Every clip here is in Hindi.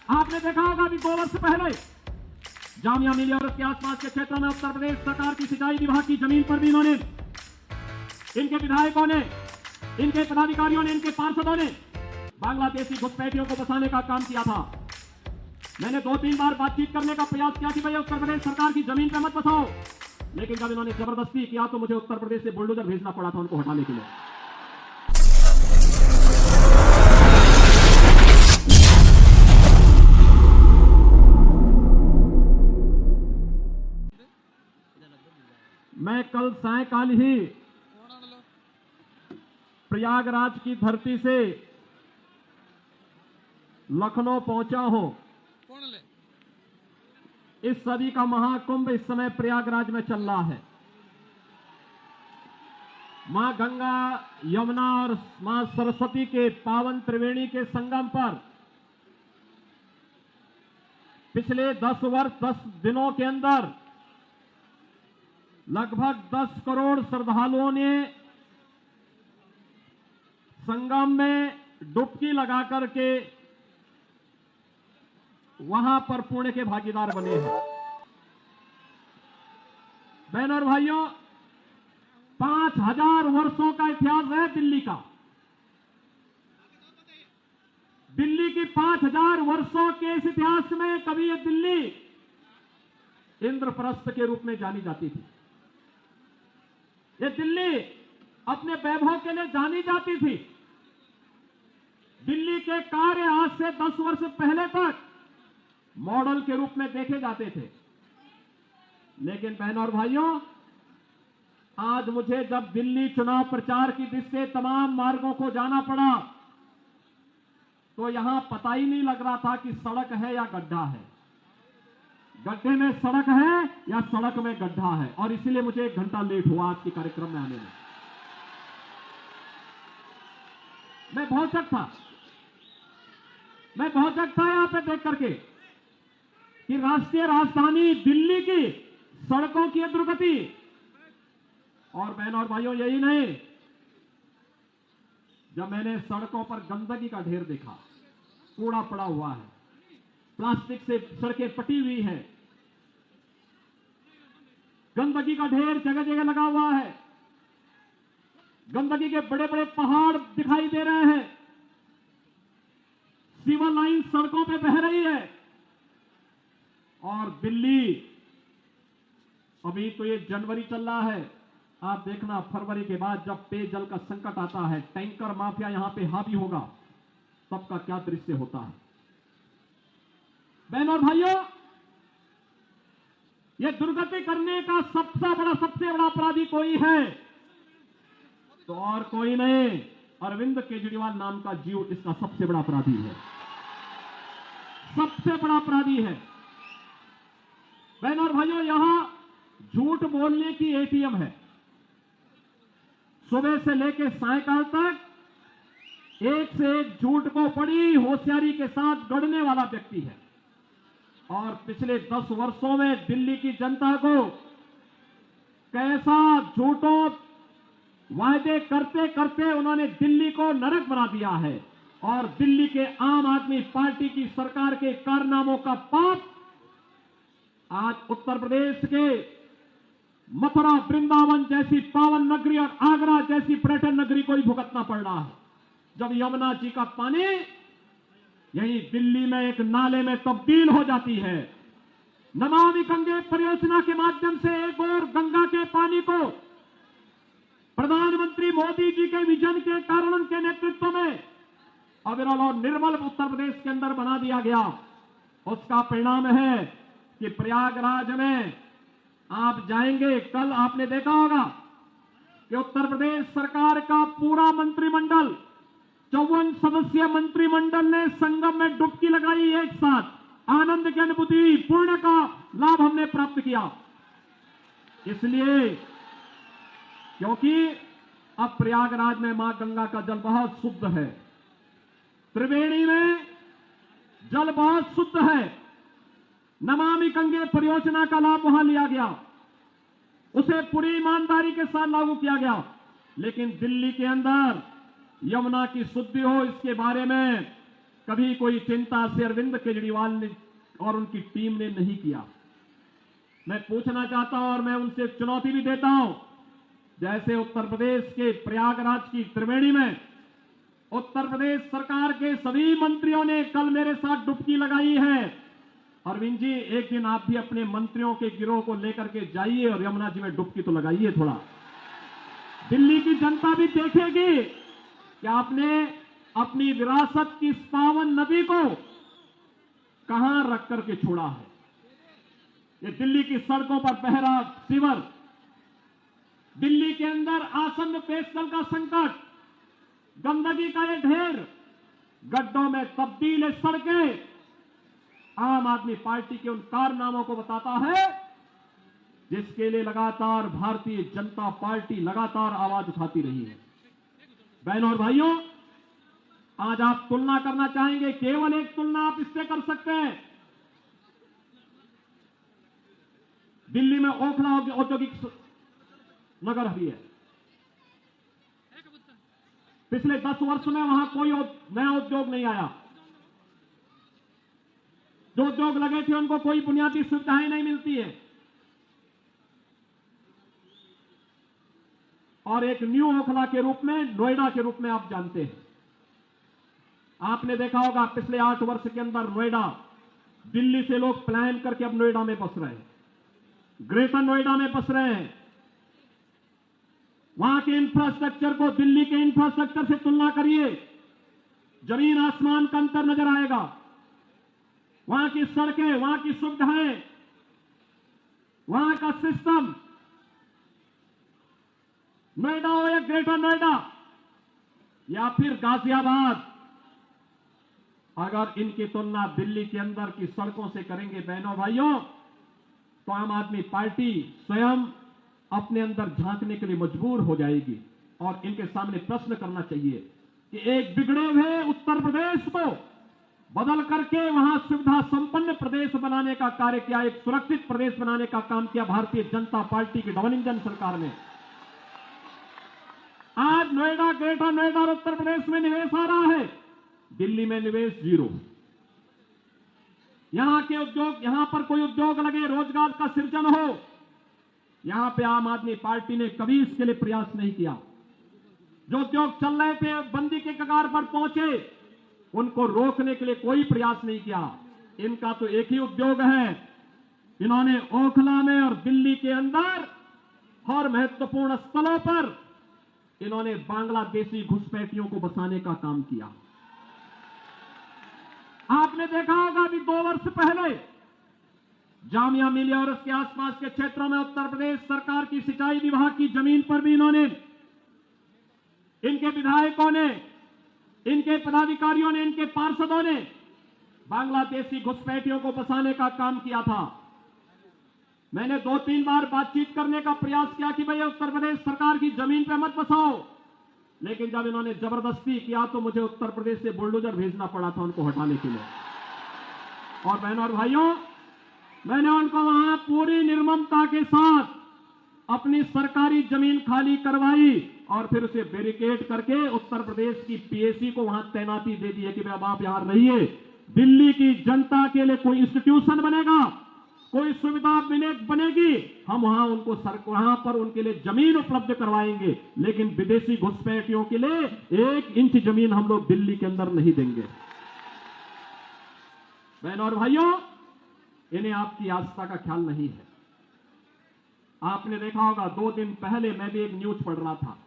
आपने देखा होगा अभी 2 वर्ष पहले जामिया मिलिया और उसके आसपास के क्षेत्रों में उत्तर प्रदेश सरकार की सिंचाई विभाग की जमीन पर भी इन्होंने, इनके विधायकों ने, इनके पदाधिकारियों ने, इनके पार्षदों ने बांग्लादेशी घुसपैठियों को बसाने का काम किया था। मैंने 2-3 बार बातचीत करने का प्रयास किया कि भाई उत्तर प्रदेश सरकार की जमीन पर मत बसाओ, लेकिन जब इन्होंने जबरदस्ती किया तो मुझे उत्तर प्रदेश से बुलडोजर भेजना पड़ा था उनको हटाने के लिए। मैं कल सायकाल ही प्रयागराज की धरती से लखनऊ पहुंचा हूं। इस सदी का महाकुंभ इस समय प्रयागराज में चल रहा है। मां गंगा, यमुना और मां सरस्वती के पावन त्रिवेणी के संगम पर पिछले 10 दिनों के अंदर लगभग 10 करोड़ श्रद्धालुओं ने संगम में डुबकी लगा करके वहां पर पुण्य के भागीदार बने हैं। बहनों और भाइयों, 5000 वर्षों का इतिहास है दिल्ली का। दिल्ली की 5000 वर्षों के इस इतिहास में कभी यह दिल्ली इंद्रप्रस्थ के रूप में जानी जाती थी। ये दिल्ली अपने वैभव के लिए जानी जाती थी। दिल्ली के कार्य आज से 10 वर्ष पहले तक मॉडल के रूप में देखे जाते थे। लेकिन बहनों और भाइयों, आज मुझे जब दिल्ली चुनाव प्रचार की दृष्टि से तमाम मार्गों को जाना पड़ा तो यहां पता ही नहीं लग रहा था कि सड़क है या गड्ढा है, गड्ढे में सड़क है या सड़क में गड्ढा है। और इसीलिए मुझे 1 घंटा लेट हुआ आज के कार्यक्रम में आने में। मैं भौचक था यहां पे देख करके कि राष्ट्रीय राजधानी दिल्ली की सड़कों की दुर्गति। और बहनों और भाइयों, यही नहीं, जब मैंने सड़कों पर गंदगी का ढेर देखा, कूड़ा पड़ा हुआ है, प्लास्टिक से सड़कें पटी हुई हैं, गंदगी का ढेर जगह जगह लगा हुआ है, गंदगी के बड़े बड़े पहाड़ दिखाई दे रहे हैं, सीवर लाइन सड़कों पे बह रही है। और दिल्ली, अभी तो ये जनवरी चल रहा है, आप देखना फरवरी के बाद जब पेयजल का संकट आता है, टैंकर माफिया यहां पे हावी होगा, तब का क्या दृश्य होता है। बहनों और भाइयों, यह दुर्गति करने का सबसे बड़ा अपराधी कोई है तो और कोई नहीं, अरविंद केजरीवाल नाम का जीव इसका सबसे बड़ा अपराधी है, सबसे बड़ा अपराधी है। बहनों और भाइयों, यहां झूठ बोलने की एटीएम है। सुबह से लेकर सायकाल तक एक से एक झूठ को बड़ी होशियारी के साथ गढ़ने वाला व्यक्ति है। और पिछले 10 वर्षों में दिल्ली की जनता को कैसा झूठों वायदे करते करते उन्होंने दिल्ली को नरक बना दिया है। और दिल्ली के आम आदमी पार्टी की सरकार के कारनामों का पाप आज उत्तर प्रदेश के मथुरा, वृंदावन जैसी पावन नगरी और आगरा जैसी पर्यटन नगरी को ही भुगतना पड़ रहा है। जब यमुना जी का पानी यही दिल्ली में एक नाले में तब्दील हो जाती है। नमामि गंगे परियोजना के माध्यम से एक और गंगा के पानी को प्रधानमंत्री मोदी जी के विजन के कारण उनके नेतृत्व में अविरल और निर्मल उत्तर प्रदेश के अंदर बना दिया गया। उसका परिणाम है कि प्रयागराज में आप जाएंगे, कल आपने देखा होगा कि उत्तर प्रदेश सरकार का पूरा मंत्रिमंडल, 54 सदस्यीय मंत्रिमंडल ने संगम में डुबकी लगाई। एक साथ आनंद की अनुभूति, पूर्ण का लाभ हमने प्राप्त किया। इसलिए क्योंकि अब प्रयागराज में मां गंगा का जल बहुत शुद्ध है, त्रिवेणी में जल बहुत शुद्ध है। नमामि गंगे परियोजना का लाभ वहां लिया गया, उसे पूरी ईमानदारी के साथ लागू किया गया। लेकिन दिल्ली के अंदर यमुना की शुद्धि हो, इसके बारे में कभी कोई चिंता से अरविंद केजरीवाल ने और उनकी टीम ने नहीं किया। मैं पूछना चाहता हूं और मैं उनसे चुनौती भी देता हूं, जैसे उत्तर प्रदेश के प्रयागराज की त्रिवेणी में उत्तर प्रदेश सरकार के सभी मंत्रियों ने कल मेरे साथ डुबकी लगाई है। अरविंद जी, एक दिन आप भी अपने मंत्रियों के गिरोह को लेकर के जाइए और यमुना जी में डुबकी तो लगाइए थोड़ा। दिल्ली की जनता भी देखेगी कि आपने अपनी विरासत की इस पावन नदी को कहां रख करके छोड़ा है। ये दिल्ली की सड़कों पर बह रहा सीवर, दिल्ली के अंदर आसन्न पेयजल का संकट, गंदगी का ये ढेर, गड्ढों में तब्दील सड़कें, आम आदमी पार्टी के उन कारनामों को बताता है जिसके लिए लगातार भारतीय जनता पार्टी लगातार आवाज उठाती रही है। बहनों और भाइयों, आज आप तुलना करना चाहेंगे, केवल एक तुलना आप इससे कर सकते हैं। दिल्ली में ओखला औद्योगिक नगर भी है। पिछले 10 वर्ष में वहां कोई नया उद्योग नहीं आया। जो उद्योग लगे थे उनको कोई बुनियादी सुविधाएं नहीं मिलती है। और एक न्यू ओखला के रूप में, नोएडा के रूप में आप जानते हैं, आपने देखा होगा पिछले 8 वर्ष के अंदर नोएडा, दिल्ली से लोग प्लान करके अब नोएडा में बस रहे हैं, ग्रेटर नोएडा में बस रहे हैं। वहां के इंफ्रास्ट्रक्चर को दिल्ली के इंफ्रास्ट्रक्चर से तुलना करिए, जमीन आसमान का अंतर नजर आएगा। वहां की सड़कें, वहां की सुविधाएं, वहां का सिस्टम, नोएडा हो या ग्रेटर नोएडा या फिर गाजियाबाद, अगर इनकी तुलना दिल्ली के अंदर की सड़कों से करेंगे बहनों भाइयों, तो आम आदमी पार्टी स्वयं अपने अंदर झांकने के लिए मजबूर हो जाएगी और इनके सामने प्रश्न करना चाहिए कि एक बिगड़े हुए उत्तर प्रदेश को बदल करके वहां सुविधा संपन्न प्रदेश बनाने का कार्य किया, एक सुरक्षित प्रदेश बनाने का काम किया भारतीय जनता पार्टी की डबल इंजन सरकार ने। आज नोएडा, ग्रेटर नोएडा और उत्तर प्रदेश में निवेश आ रहा है, दिल्ली में निवेश 0। यहां के उद्योग, यहां पर कोई उद्योग लगे, रोजगार का सृजन हो, यहां पे आम आदमी पार्टी ने कभी इसके लिए प्रयास नहीं किया। जो उद्योग चल रहे थे, बंदी के कगार पर पहुंचे, उनको रोकने के लिए कोई प्रयास नहीं किया। इनका तो एक ही उद्योग है, इन्होंने ओखला में और दिल्ली के अंदर हर महत्वपूर्ण स्थलों पर इन्होंने बांग्लादेशी घुसपैठियों को बसाने का काम किया। आपने देखा होगा अभी 2 वर्ष पहले जामिया मिलिया और उसके आसपास के क्षेत्रों में उत्तर प्रदेश सरकार की सिंचाई विभाग की जमीन पर भी इन्होंने, इनके विधायकों ने, इनके पदाधिकारियों ने, इनके पार्षदों ने बांग्लादेशी घुसपैठियों को बसाने का काम किया था। मैंने 2-3 बार बातचीत करने का प्रयास किया कि भैया उत्तर प्रदेश सरकार की जमीन पर मत बसाओ, लेकिन जब इन्होंने जबरदस्ती किया तो मुझे उत्तर प्रदेश से बुलडोजर भेजना पड़ा था उनको हटाने के लिए। और बहनों और भाइयों, मैंने उनको वहां पूरी निर्ममता के साथ अपनी सरकारी जमीन खाली करवाई और फिर उसे बैरिकेड करके उत्तर प्रदेश की पीएसी को वहां तैनाती दे दी है कि अब आप यहां रहिए। दिल्ली की जनता के लिए कोई इंस्टीट्यूशन बनेगा, कोई सुविधा बनेगी, हम वहां उनको वहां पर उनके लिए जमीन उपलब्ध करवाएंगे, लेकिन विदेशी घुसपैठियों के लिए 1 इंच जमीन हम लोग दिल्ली के अंदर नहीं देंगे। बहनों और भाइयों, इन्हें आपकी आस्था का ख्याल नहीं है। आपने देखा होगा 2 दिन पहले मैं भी एक न्यूज पढ़ रहा था,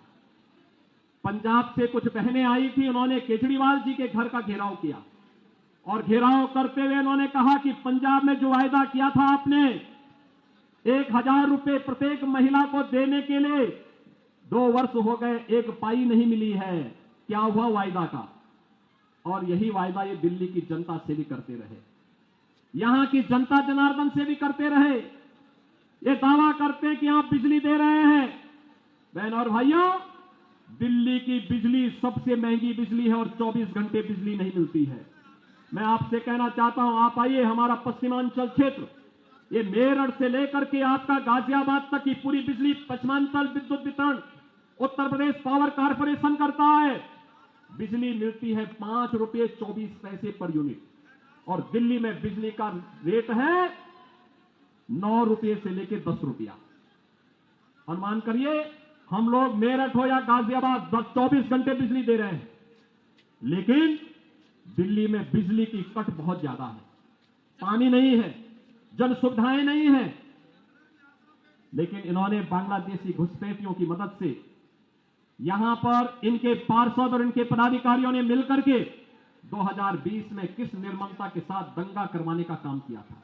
पंजाब से कुछ बहनें आई थी, उन्होंने केजरीवाल जी के घर का घेराव किया और घेराव करते हुए उन्होंने कहा कि पंजाब में जो वायदा किया था आपने 1000 रुपए प्रत्येक महिला को देने के लिए, 2 वर्ष हो गए, 1 पाई नहीं मिली है, क्या हुआ वायदा का? और यही वायदा ये दिल्ली की जनता से भी करते रहे, यहां की जनता जनार्दन से भी करते रहे। ये दावा करते हैं कि आप बिजली दे रहे हैं। बहनों और भाइयों, दिल्ली की बिजली सबसे महंगी बिजली है और 24 घंटे बिजली नहीं मिलती है। मैं आपसे कहना चाहता हूं, आप आइए हमारा पश्चिमांचल क्षेत्र, ये मेरठ से लेकर के आपका गाजियाबाद तक की पूरी बिजली पश्चिमांचल विद्युत वितरण उत्तर प्रदेश पावर कारपोरेशन करता है। बिजली मिलती है 5 रुपये 24 पैसे पर यूनिट, और दिल्ली में बिजली का रेट है 9 रुपये से लेकर 10 रुपया। अनुमान करिए, हम लोग मेरठ हो या गाजियाबाद 24 घंटे बिजली दे रहे हैं, लेकिन दिल्ली में बिजली की कट बहुत ज्यादा है, पानी नहीं है, जन सुविधाएं नहीं है। लेकिन इन्होंने बांग्लादेशी घुसपैठियों की मदद से यहां पर इनके पार्षद और इनके पदाधिकारियों ने मिलकर के 2020 में किस निर्ममता के साथ दंगा करवाने का काम किया था,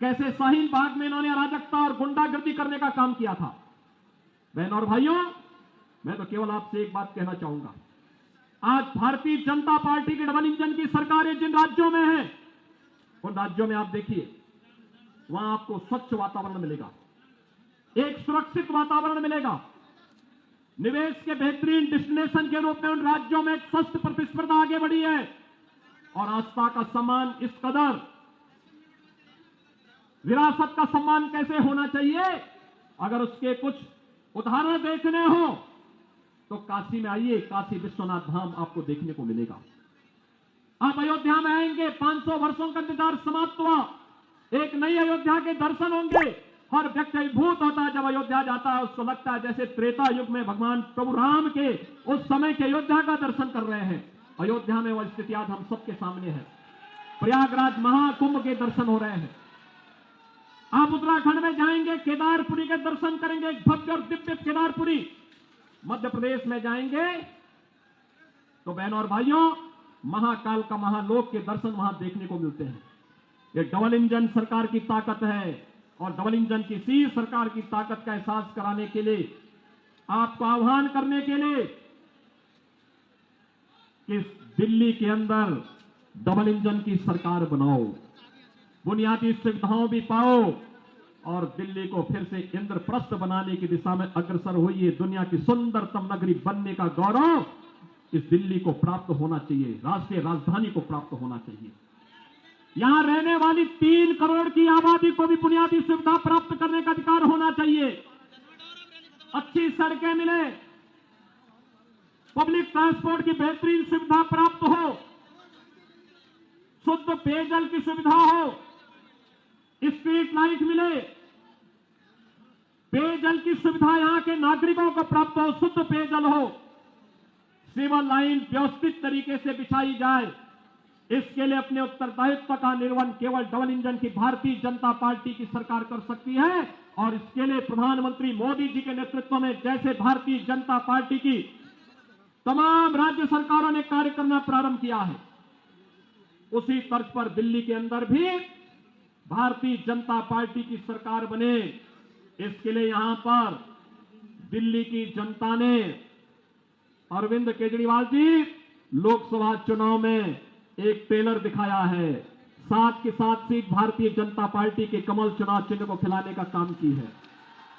कैसे शाहीन बाग में इन्होंने अराजकता और गुंडागर्दी करने का काम किया था। बहनों और भाइयों, मैं तो केवल आपसे एक बात कहना चाहूंगा, आज भारतीय जनता पार्टी की डबल इंजन की सरकारें जिन राज्यों में है, उन राज्यों में आप देखिए, वहां आपको स्वच्छ वातावरण मिलेगा, एक सुरक्षित वातावरण मिलेगा, निवेश के बेहतरीन डेस्टिनेशन के रूप में उन राज्यों में एक स्वस्थ प्रतिस्पर्धा आगे बढ़ी है, और आस्था का सम्मान इस कदर, विरासत का सम्मान कैसे होना चाहिए, अगर उसके कुछ उदाहरण देखने हो तो काशी में आइए, काशी विश्वनाथ धाम आपको देखने को मिलेगा। आप अयोध्या में आएंगे, 500 वर्षों का इंतजार समाप्त हुआ, एक नई अयोध्या के दर्शन होंगे। हर व्यक्ति अभिभूत होता है जब अयोध्या जाता है, उसको लगता है जैसे त्रेता युग में भगवान प्रभु राम के उस समय के अयोध्या का दर्शन कर रहे हैं। अयोध्या में वह स्थिति आज हम सबके सामने है। प्रयागराज महाकुंभ के दर्शन हो रहे हैं। आप उत्तराखंड में जाएंगे, केदारपुरी के दर्शन करेंगे, भव्य और दिव्य केदारपुरी। मध्य प्रदेश में जाएंगे तो बहनों और भाइयों, महाकाल का महालोक के दर्शन वहां देखने को मिलते हैं। ये डबल इंजन सरकार की ताकत है, और डबल इंजन की इसी सरकार की ताकत का एहसास कराने के लिए, आपको आह्वान करने के लिए कि दिल्ली के अंदर डबल इंजन की सरकार बनाओ, बुनियादी सुविधाओं भी पाओ, और दिल्ली को फिर से इंद्रप्रस्थ बनाने की दिशा में अग्रसर होइए। दुनिया की सुंदरतम नगरी बनने का गौरव इस दिल्ली को प्राप्त होना चाहिए, राष्ट्रीय राजधानी को प्राप्त होना चाहिए। यहां रहने वाली 3 करोड़ की आबादी को भी बुनियादी सुविधा प्राप्त करने का अधिकार होना चाहिए। अच्छी सड़कें मिले, पब्लिक ट्रांसपोर्ट की बेहतरीन सुविधा प्राप्त हो, शुद्ध पेयजल की सुविधा हो, स्ट्रीट लाइट मिले, पेयजल की सुविधा यहां के नागरिकों को प्राप्त हो, शुद्ध पेयजल हो, सीवर लाइन व्यवस्थित तरीके से बिछाई जाए। इसके लिए अपने उत्तरदायित्व का निर्वहन केवल डबल इंजन की भारतीय जनता पार्टी की सरकार कर सकती है, और इसके लिए प्रधानमंत्री मोदी जी के नेतृत्व में जैसे भारतीय जनता पार्टी की तमाम राज्य सरकारों ने कार्य करना प्रारंभ किया है, उसी तर्ज पर दिल्ली के अंदर भी भारतीय जनता पार्टी की सरकार बने। इसके लिए यहां पर दिल्ली की जनता ने अरविंद केजरीवाल जी लोकसभा चुनाव में एक ट्रेलर दिखाया है, 7 की 7 सीट भारतीय जनता पार्टी के कमल चुनाव चिन्ह को खिलाने का काम की है।